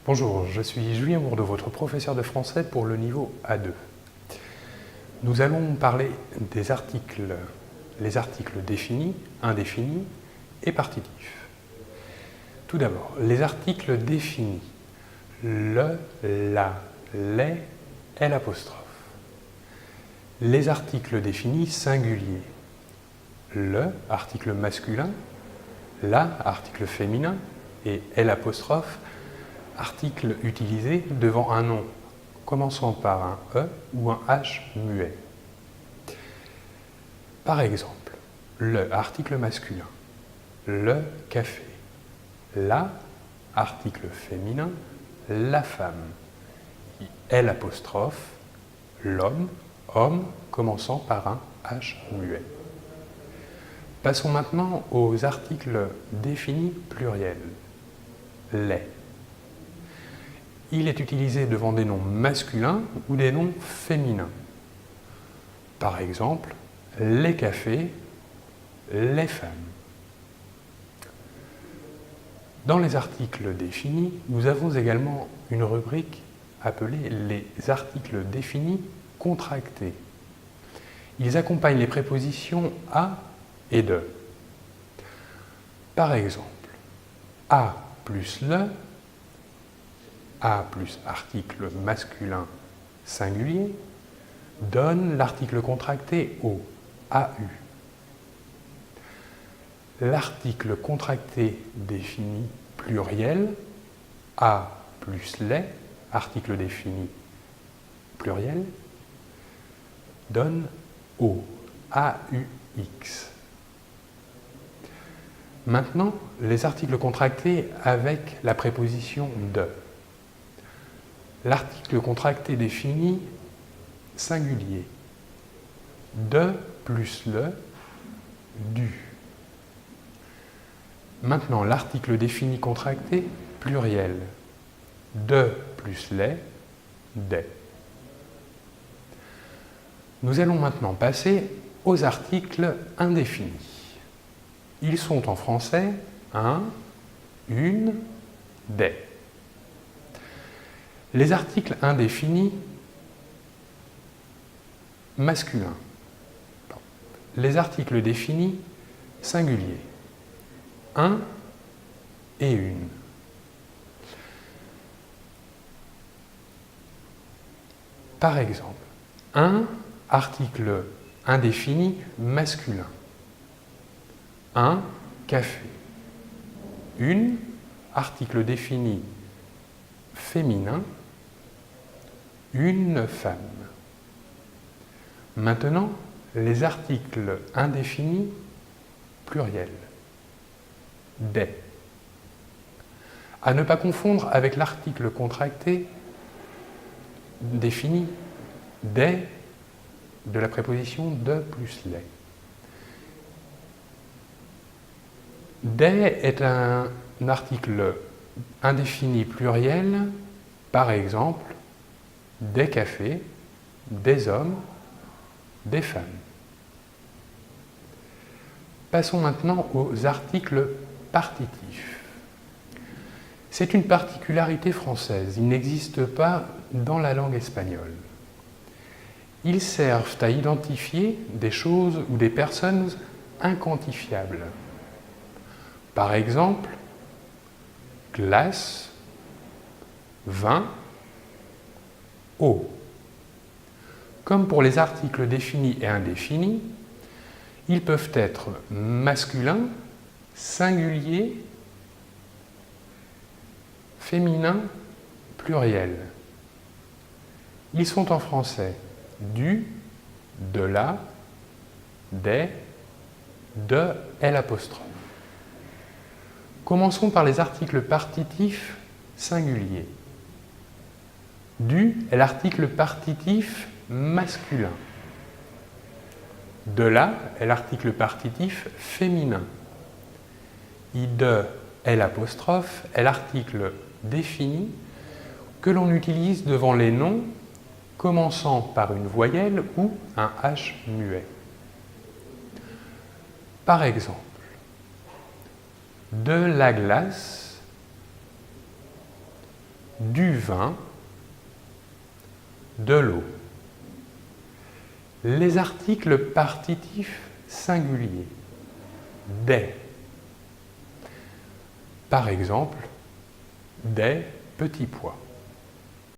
Bonjour, je suis Julien Bourdeau, votre professeur de français pour le niveau A2. Nous allons parler des articles, les articles définis, indéfinis et partitifs. Tout d'abord, les articles définis. Le, la, les, l'apostrophe. Les articles définis singuliers. Le, article masculin, la, article féminin, et l'apostrophe, article utilisé devant un nom, commençant par un E ou un H muet. Par exemple, le, article masculin, le café, la, article féminin, la femme, l'apostrophe, l'homme, homme, commençant par un H muet. Passons maintenant aux articles définis pluriels. Les. Il est utilisé devant des noms masculins ou des noms féminins. Par exemple, les cafés, les femmes. Dans les articles définis, nous avons également une rubrique appelée les articles définis contractés. Ils accompagnent les prépositions à et de. Par exemple, à plus le, a plus article masculin singulier, donne l'article contracté au AU. L'article contracté défini pluriel, a plus les, article défini pluriel, donne au AUX. Maintenant, les articles contractés avec la préposition de. L'article contracté défini singulier. De plus le, du. Maintenant, l'article défini contracté pluriel. De plus les, des. Nous allons maintenant passer aux articles indéfinis. Ils sont en français un, une, des. Les articles indéfinis masculins. Les articles définis singuliers. Un et une. Par exemple, un article indéfini masculin. Un café. Une article défini féminin. Une femme. Maintenant, les articles indéfinis pluriels. Des. À ne pas confondre avec l'article contracté défini des de la préposition de plus les. Des est un article indéfini pluriel, par exemple, des cafés, des hommes, des femmes. Passons maintenant aux articles partitifs. C'est une particularité française, il n'existe pas dans la langue espagnole. Ils servent à identifier des choses ou des personnes inquantifiables. Par exemple, glace, vin, eau. Comme pour les articles définis et indéfinis, ils peuvent être masculins, singuliers, féminins, pluriels. Ils sont en français du, de la, des, de l'apostrophe. Commençons par les articles partitifs singuliers. Du est l'article partitif masculin. De la est l'article partitif féminin. De l'apostrophe est l'article défini que l'on utilise devant les noms commençant par une voyelle ou un H muet. Par exemple, de la glace, du vin, de l'eau. Les articles partitifs singuliers, des. Par exemple, des petits pois.